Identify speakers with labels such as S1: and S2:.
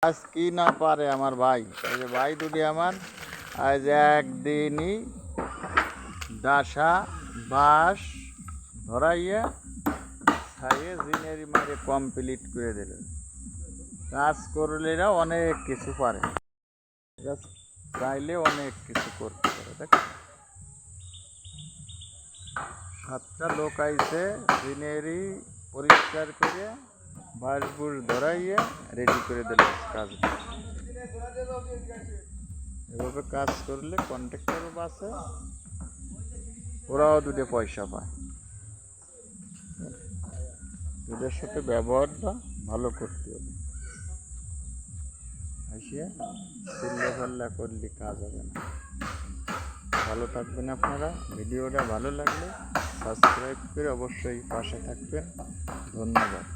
S1: আজ কি না পারে আমার ভাই, এই যে ভাই দুটি আমার আজ একদিনই দাসা বাঁশ ধরাইয়া খাইয়ে জিনেরি মারে কমপ্লিট করে দিল। কাজ করলেরা অনেক কিছু পারে, চাইলে অনেক কিছু করতে পারে। দেখ 7টা লোক আইছে জিনেরি পরিষ্কার করে বাঁশ বুশ ধরাইয়া রেডি করে দিল কাজ। এভাবে কাজ করলে কন্ট্রাক্টরও বাঁচে, ওরাও দুটো পয়সা পায়। এদের সাথে ব্যবহারটা ভালো করতে হবে, আসিয়া চিল্লা ফাল্লা করলে কাজ হবে না। ভালো থাকবেন আপনারা। ভিডিওটা ভালো লাগলে সাবস্ক্রাইব করে অবশ্যই পাশে থাকবেন। ধন্যবাদ।